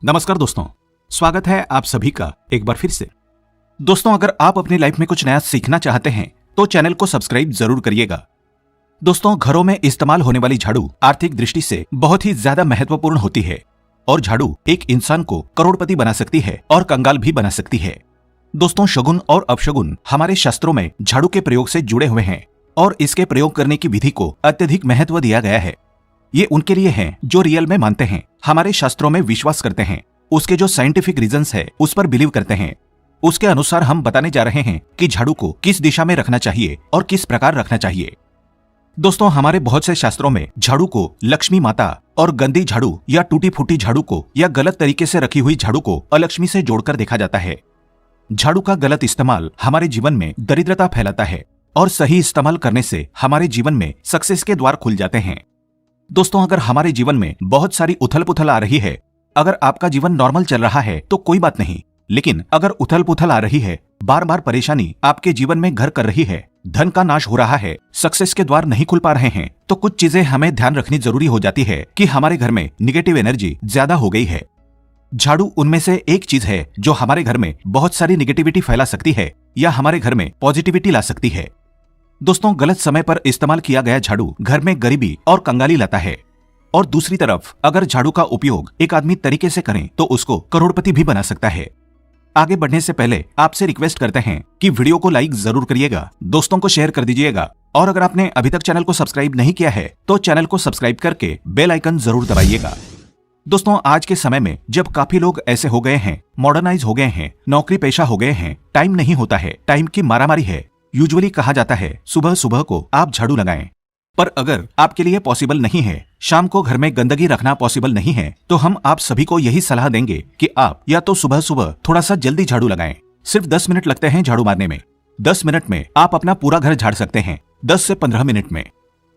नमस्कार दोस्तों, स्वागत है आप सभी का एक बार फिर से। दोस्तों, अगर आप अपनी लाइफ में कुछ नया सीखना चाहते हैं तो चैनल को सब्सक्राइब जरूर करिएगा। दोस्तों, घरों में इस्तेमाल होने वाली झाड़ू आर्थिक दृष्टि से बहुत ही ज्यादा महत्वपूर्ण होती है और झाड़ू एक इंसान को करोड़पति बना सकती है और कंगाल भी बना सकती है। दोस्तों, शगुन और अपशगुन हमारे शास्त्रों में झाड़ू के प्रयोग से जुड़े हुए हैं और इसके प्रयोग करने की विधि को अत्यधिक महत्व दिया गया है। ये उनके लिए है जो रियल में मानते हैं, हमारे शास्त्रों में विश्वास करते हैं, उसके जो साइंटिफिक रीजंस है उस पर बिलीव करते हैं। उसके अनुसार हम बताने जा रहे हैं कि झाड़ू को किस दिशा में रखना चाहिए और किस प्रकार रखना चाहिए। दोस्तों, हमारे बहुत से शास्त्रों में झाड़ू को लक्ष्मी माता और गंदी झाड़ू या टूटी फूटी झाड़ू को या गलत तरीके से रखी हुई झाड़ू को अलक्ष्मी से जोड़कर देखा जाता है। झाड़ू का गलत इस्तेमाल हमारे जीवन में दरिद्रता फैलाता है और सही इस्तेमाल करने से हमारे जीवन में सक्सेस के द्वार खुल जाते हैं। दोस्तों, अगर हमारे जीवन में बहुत सारी उथल पुथल आ रही है, अगर आपका जीवन नॉर्मल चल रहा है तो कोई बात नहीं, लेकिन अगर उथल पुथल आ रही है, बार बार परेशानी आपके जीवन में घर कर रही है, धन का नाश हो रहा है, सक्सेस के द्वार नहीं खुल पा रहे हैं, तो कुछ चीजें हमें ध्यान रखनी जरूरी हो जाती है कि हमारे घर में निगेटिव एनर्जी ज्यादा हो गई है। झाड़ू उनमें से एक चीज है जो हमारे घर में बहुत सारी निगेटिविटी फैला सकती है या हमारे घर में पॉजिटिविटी ला सकती है। दोस्तों, गलत समय पर इस्तेमाल किया गया झाड़ू घर में गरीबी और कंगाली लाता है और दूसरी तरफ अगर झाड़ू का उपयोग एक आदमी तरीके से करें तो उसको करोड़पति भी बना सकता है। आगे बढ़ने से पहले आपसे रिक्वेस्ट करते हैं कि वीडियो को लाइक जरूर करिएगा, दोस्तों को शेयर कर दीजिएगा और अगर आपने अभी तक चैनल को सब्सक्राइब नहीं किया है तो चैनल को सब्सक्राइब करके बेल आइकन जरूर दबाइएगा। दोस्तों, आज के समय में जब काफी लोग ऐसे हो गए हैं, मॉडर्नाइज हो गए हैं, नौकरी पेशा हो गए हैं, टाइम नहीं होता है, टाइम की मारामारी है, यूजुअली कहा जाता है सुबह सुबह को आप झाड़ू लगाएं। पर अगर आपके लिए पॉसिबल नहीं है, शाम को घर में गंदगी रखना पॉसिबल नहीं है, तो हम आप सभी को यही सलाह देंगे कि आप या तो सुबह सुबह थोड़ा सा जल्दी झाड़ू लगाएं। सिर्फ 10 मिनट लगते हैं झाड़ू मारने में। 10 मिनट में आप अपना पूरा घर झाड़ सकते हैं, 10 से 15 मिनट में।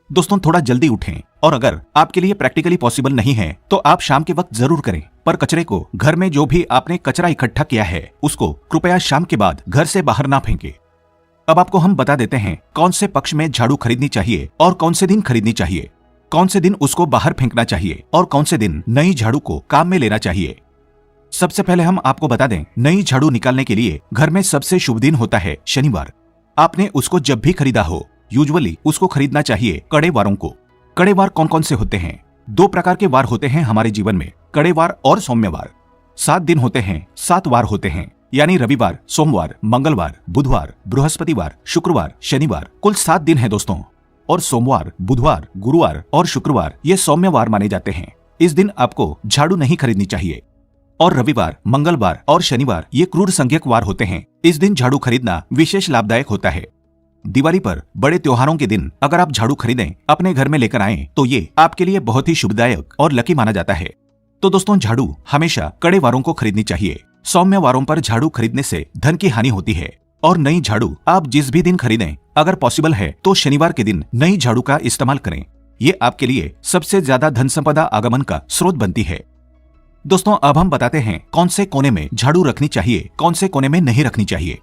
दोस्तों, थोड़ा जल्दी उठें और अगर आपके लिए प्रैक्टिकली पॉसिबल नहीं है तो आप शाम के वक्त जरूर करें, पर कचरे को, घर में जो भी आपने कचरा इकट्ठा किया है उसको कृपया शाम के बाद घर से बाहर ना फेंके। अब आपको हम बता देते हैं कौन से पक्ष में झाड़ू खरीदनी चाहिए और कौन से दिन खरीदनी चाहिए, कौन से दिन उसको बाहर फेंकना चाहिए और कौन से दिन नई झाड़ू को काम में लेना चाहिए। सबसे पहले हम आपको बता दें, नई झाड़ू निकालने के लिए घर में सबसे शुभ दिन होता है शनिवार। आपने उसको जब भी खरीदा हो, यूजुअली उसको खरीदना चाहिए कड़े वारों को। कड़े वार कौन कौन से होते हैं? 2 प्रकार के वार होते हैं हमारे जीवन में, कड़े वार और सौम्यवार। 7 दिन होते हैं, 7 वार होते हैं, यानी रविवार, सोमवार, मंगलवार, बुधवार, बृहस्पतिवार, शुक्रवार, शनिवार, कुल 7 दिन है दोस्तों। और सोमवार, बुधवार, गुरुवार और शुक्रवार ये सौम्यवार माने जाते हैं। इस दिन आपको झाड़ू नहीं खरीदनी चाहिए। और रविवार, मंगलवार और शनिवार ये क्रूर संज्ञक वार होते हैं। इस दिन झाड़ू खरीदना विशेष लाभदायक होता है। दिवाली पर, बड़े त्योहारों के दिन अगर आप झाड़ू खरीदें, अपने घर में लेकर आएं, तो ये आपके लिए बहुत ही शुभदायक और लकी माना जाता है। तो दोस्तों, झाड़ू हमेशा कड़े वारों को खरीदनी चाहिए। सौम्य वारों पर झाड़ू खरीदने से धन की हानि होती है। और नई झाड़ू आप जिस भी दिन खरीदें, अगर पॉसिबल है तो शनिवार के दिन नई झाड़ू का इस्तेमाल करें। ये आपके लिए सबसे ज्यादा धन संपदा आगमन का स्रोत बनती है। दोस्तों, अब हम बताते हैं कौन से कोने में झाड़ू रखनी चाहिए, कौन से कोने में नहीं रखनी चाहिए।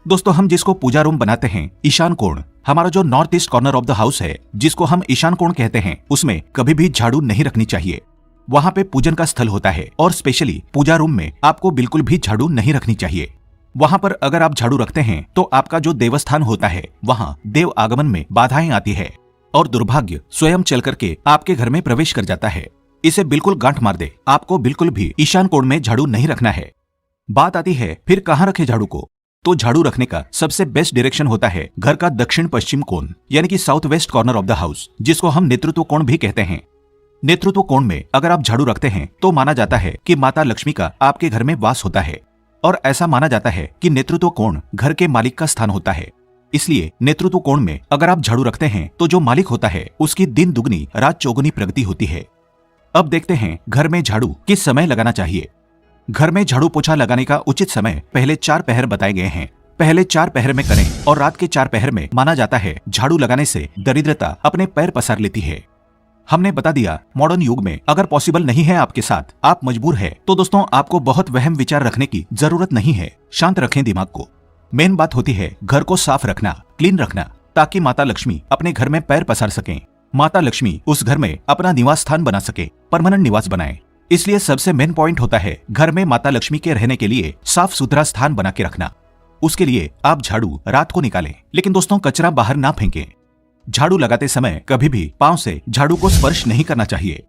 दोस्तों, हम जिसको पूजा रूम बनाते हैं, ईशान कोण, हमारा जो north east corner of the house है, जिसको हम ईशान कोण कहते हैं, उसमें कभी भी झाड़ू नहीं रखनी चाहिए। वहाँ पे पूजन का स्थल होता है और स्पेशली पूजा रूम में आपको बिल्कुल भी झाड़ू नहीं रखनी चाहिए। वहाँ पर अगर आप झाड़ू रखते हैं तो आपका जो देवस्थान होता है, वहाँ देव आगमन में बाधाएं आती है और दुर्भाग्य स्वयं चल करके आपके घर में प्रवेश कर जाता है। इसे बिल्कुल गांठ मार दे, आपको बिल्कुल भी ईशान कोण में झाड़ू नहीं रखना है। बात आती है फिर कहाँ रखे झाड़ू को, तो झाड़ू रखने का सबसे बेस्ट डायरेक्शन होता है घर का दक्षिण पश्चिम कोण, यानी कि south west corner of the house, जिसको हम नेतृत्व कोण भी कहते हैं। नेतृत्व कोण में अगर आप झाड़ू रखते हैं तो माना जाता है कि माता लक्ष्मी का आपके घर में वास होता है और ऐसा माना जाता है कि नेतृत्व कोण घर के मालिक का स्थान होता है। इसलिए नेतृत्व कोण में अगर आप झाड़ू रखते हैं तो जो मालिक होता है उसकी दिन दुगनी रात चौगुनी प्रगति होती है। अब देखते हैं घर में झाड़ू किस समय लगाना चाहिए। घर में झाड़ू पोछा लगाने का उचित समय पहले 4 पहर बताए गए हैं। पहले 4 पहर में करें और रात के 4 पहर में माना जाता है झाड़ू लगाने से दरिद्रता अपने पैर पसार लेती है। हमने बता दिया, मॉडर्न युग में अगर पॉसिबल नहीं है आपके साथ, आप मजबूर है, तो दोस्तों आपको बहुत वहम विचार रखने की जरूरत नहीं है। शांत रखें दिमाग को। मेन बात होती है घर को साफ रखना, क्लीन रखना, ताकि माता लक्ष्मी अपने घर में पैर पसार सकें। माता लक्ष्मी उस घर में अपना निवास स्थान बना सके, परमानेंट निवास बनाए। इसलिए सबसे मेन पॉइंट होता है घर में माता लक्ष्मी के रहने के लिए साफ सुथरा स्थान बना के रखना। उसके लिए आप झाड़ू रात को निकालें, लेकिन दोस्तों कचरा बाहर ना फेंकें। झाड़ू लगाते समय कभी भी पांव से झाड़ू को स्पर्श नहीं करना चाहिए।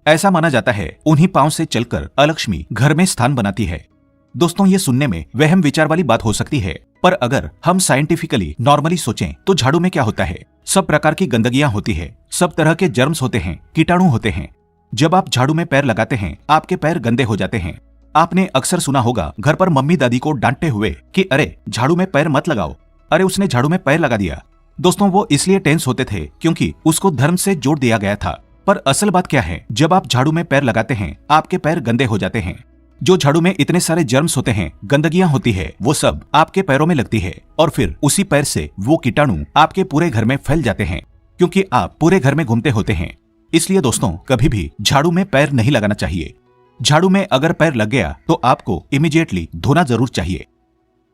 ऐसा माना जाता है उन्हीं पांव से चलकर अलक्ष्मी घर में स्थान बनाती है। दोस्तों ये सुनने में वहम विचार वाली बात हो सकती है, पर अगर हम साइंटिफिकली नॉर्मली सोचें तो झाड़ू में क्या होता है, सब प्रकार की गंदगियां होती है, सब तरह के जर्म्स होते हैं, कीटाणु होते हैं। जब आप झाड़ू में पैर लगाते हैं आपके पैर गंदे हो जाते हैं। आपने अक्सर सुना होगा घर पर मम्मी दादी को डांटते हुए कि अरे झाड़ू में पैर मत लगाओ, अरे उसने झाड़ू में पैर लगा दिया। दोस्तों वो इसलिए टेंस होते थे क्योंकि उसको धर्म से जोड़ दिया गया था। पर असल बात क्या है, जब आप झाड़ू में पैर लगाते हैं आपके पैर गंदे हो जाते हैं। जो झाड़ू में इतने सारे जर्म्स होते हैं, गंदगियां होती है, वो सब आपके पैरों में लगती है और फिर उसी पैर से वो कीटाणु आपके पूरे घर में फैल जाते हैं, क्योंकि आप पूरे घर में घूमते होते हैं। इसलिए दोस्तों कभी भी झाड़ू में पैर नहीं लगाना चाहिए। झाड़ू में अगर पैर लग गया तो आपको इमीडिएटली धोना जरूर चाहिए।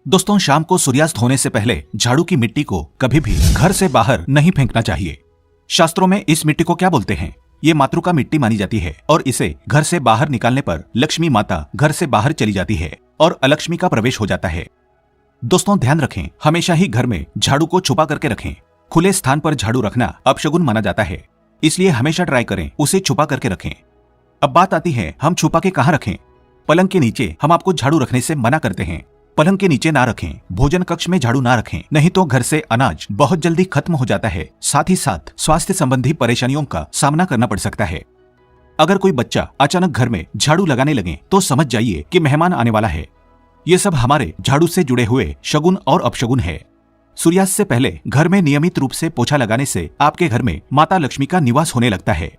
दोस्तों शाम को सूर्यास्त होने से पहले झाड़ू की मिट्टी को कभी भी घर से बाहर नहीं फेंकना चाहिए। शास्त्रों में इस मिट्टी को क्या बोलते हैं, ये मातृका मिट्टी मानी जाती है और इसे घर से बाहर निकालने पर लक्ष्मी माता घर से बाहर चली जाती है और अलक्ष्मी का प्रवेश हो जाता है। दोस्तों ध्यान रखें, हमेशा ही घर में झाड़ू को छुपा करके रखें। खुले स्थान पर झाड़ू रखना अपशगुन माना जाता है, इसलिए हमेशा ट्राई करें उसे छुपा करके रखें। अब बात आती है हम छुपा के कहाँ रखें। पलंग के नीचे हम आपको झाड़ू रखने से मना करते हैं। पलंग के नीचे ना रखें, भोजन कक्ष में झाड़ू ना रखें, नहीं तो घर से अनाज बहुत जल्दी खत्म हो जाता है। साथ ही साथ स्वास्थ्य संबंधी परेशानियों का सामना करना पड़ सकता है। अगर कोई बच्चा अचानक घर में झाड़ू लगाने लगे तो समझ जाइए कि मेहमान आने वाला है। ये सब हमारे झाड़ू से जुड़े हुए शगुन और अपशगुन है। सूर्यास्त से पहले घर में नियमित रूप से पोछा लगाने से आपके घर में माता लक्ष्मी का निवास होने लगता है।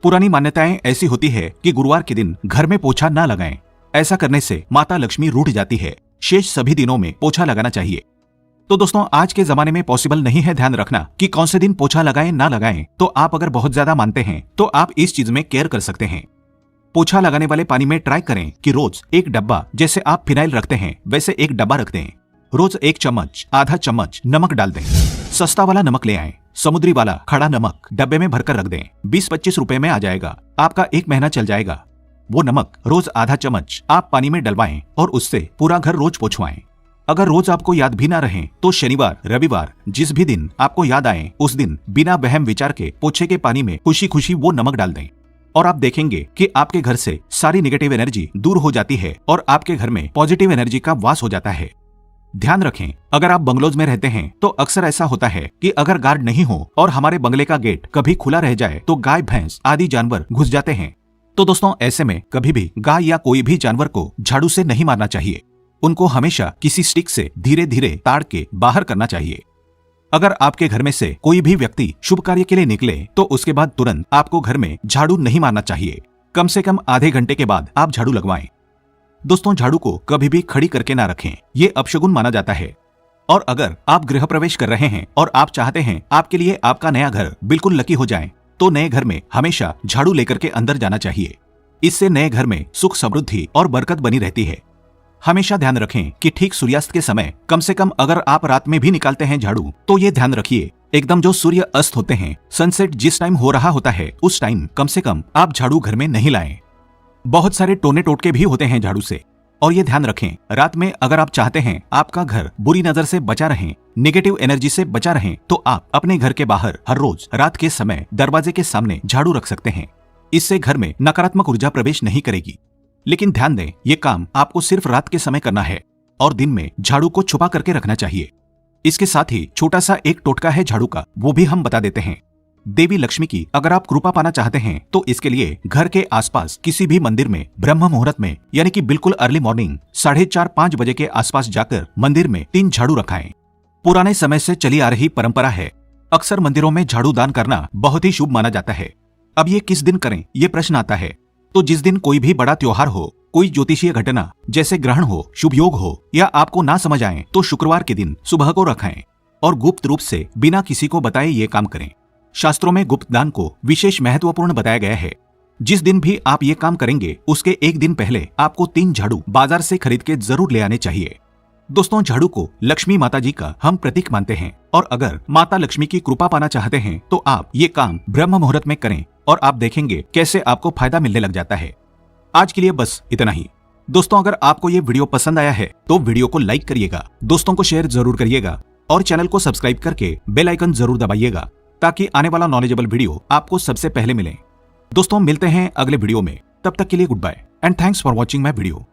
पुरानी मान्यताएं ऐसी होती है कि गुरुवार के दिन घर में पोछा ना लगाएं। ऐसा करने से माता लक्ष्मी रूठ जाती है। शेष सभी दिनों में पोछा लगाना चाहिए। तो दोस्तों आज के जमाने में पॉसिबल नहीं है ध्यान रखना कि कौन से दिन पोछा लगाएं ना लगाएं। तो आप अगर बहुत ज्यादा मानते हैं तो आप इस चीज में केयर कर सकते हैं। पोछा लगाने वाले पानी में ट्राई करें कि रोज एक डब्बा, जैसे आप फिनाइल रखते हैं वैसे एक डब्बा रख दें। रोज 1 चम्मच, आधा चम्मच नमक डाल दें। सस्ता वाला नमक ले आएं, समुद्री वाला खड़ा नमक डब्बे में भरकर रख दें। 20-25 रुपए में आ जाएगा, आपका 1 महीना चल जाएगा। वो नमक रोज आधा चम्मच आप पानी में डलवाएं और उससे पूरा घर रोज पोंछवाएं। अगर रोज आपको याद भी ना रहे तो शनिवार रविवार जिस भी दिन आपको याद आए उस दिन बिना वहम विचार के पोछे के पानी में खुशी खुशी वो नमक डाल दें और आप देखेंगे कि आपके घर से सारी नेगेटिव एनर्जी दूर हो जाती है और आपके घर में पॉजिटिव एनर्जी का वास हो जाता है। ध्यान रखें, अगर आप बंगलोज में रहते हैं तो अक्सर ऐसा होता है कि अगर गार्ड नहीं हो और हमारे बंगले का गेट कभी खुला रह जाए तो गाय भैंस आदि जानवर घुस जाते हैं। तो दोस्तों ऐसे में कभी भी गाय या कोई भी जानवर को झाड़ू से नहीं मारना चाहिए। उनको हमेशा किसी स्टिक से धीरे धीरे ताड़ के बाहर करना चाहिए। अगर आपके घर में से कोई भी व्यक्ति शुभ कार्य के लिए निकले तो उसके बाद तुरंत आपको घर में झाड़ू नहीं मारना चाहिए। कम से कम आधे घंटे के बाद आप झाड़ू लगवाएं। दोस्तों झाड़ू को कभी भी खड़ी करके ना रखें, ये अपशगुन माना जाता है। और अगर आप गृह प्रवेश कर रहे हैं और आप चाहते हैं आपके लिए आपका नया घर बिल्कुल लकी हो जाए तो नए घर में हमेशा झाड़ू लेकर के अंदर जाना चाहिए। इससे नए घर में सुख समृद्धि और बरकत बनी रहती है। हमेशा ध्यान रखें कि ठीक सूर्यास्त के समय, कम से कम अगर आप रात में भी निकालते हैं झाड़ू तो ये ध्यान रखिए एकदम जो सूर्य अस्त होते हैं, सनसेट जिस टाइम हो रहा होता है उस टाइम कम से कम आप झाड़ू घर में नहीं लाएं। बहुत सारे टोने टोटके भी होते हैं झाड़ू से। और ये ध्यान रखें रात में अगर आप चाहते हैं आपका घर बुरी नजर से बचा रहे, नेगेटिव एनर्जी से बचा रहे, तो आप अपने घर के बाहर हर रोज रात के समय दरवाजे के सामने झाड़ू रख सकते हैं। इससे घर में नकारात्मक ऊर्जा प्रवेश नहीं करेगी। लेकिन ध्यान दें ये काम आपको सिर्फ रात के समय करना है और दिन में झाड़ू को छुपा करके रखना चाहिए। इसके साथ ही छोटा सा एक टोटका है झाड़ू का, वो भी हम बता देते हैं। देवी लक्ष्मी की अगर आप कृपा पाना चाहते हैं तो इसके लिए घर के आसपास किसी भी मंदिर में ब्रह्म मुहूर्त में यानी कि बिल्कुल अर्ली मॉर्निंग 4:30-5 बजे के आसपास जाकर मंदिर में 3 झाड़ू रखाएं। पुराने समय से चली आ रही परंपरा है। अक्सर मंदिरों में झाड़ू दान करना बहुत ही शुभ माना जाता है। अब ये किस दिन करें ये प्रश्न आता है। तो जिस दिन कोई भी बड़ा त्योहार हो, कोई ज्योतिषीय घटना जैसे ग्रहण हो, शुभ योग हो या आपको ना समझ आए तो शुक्रवार के दिन सुबह को रखाएं और गुप्त रूप से बिना किसी को बताए ये काम करें। शास्त्रों में गुप्त दान को विशेष महत्वपूर्ण बताया गया है। जिस दिन भी आप ये काम करेंगे उसके एक दिन पहले आपको 3 झाड़ू बाजार से खरीद के जरूर ले आने चाहिए। दोस्तों झाड़ू को लक्ष्मी माता जी का हम प्रतीक मानते हैं और अगर माता लक्ष्मी की कृपा पाना चाहते हैं तो आप ये काम ब्रह्म मुहूर्त में करें और आप देखेंगे कैसे आपको फायदा मिलने लग जाता है। आज के लिए बस इतना ही। दोस्तों अगर आपको ये वीडियो पसंद आया है तो वीडियो को लाइक करिएगा, दोस्तों को शेयर जरूर करिएगा और चैनल को सब्सक्राइब करके बेल आइकन जरूर दबाइएगा ताकि आने वाला नॉलेजेबल वीडियो आपको सबसे पहले मिले। दोस्तों मिलते हैं अगले वीडियो में, तब तक के लिए goodbye and thanks for watching my video.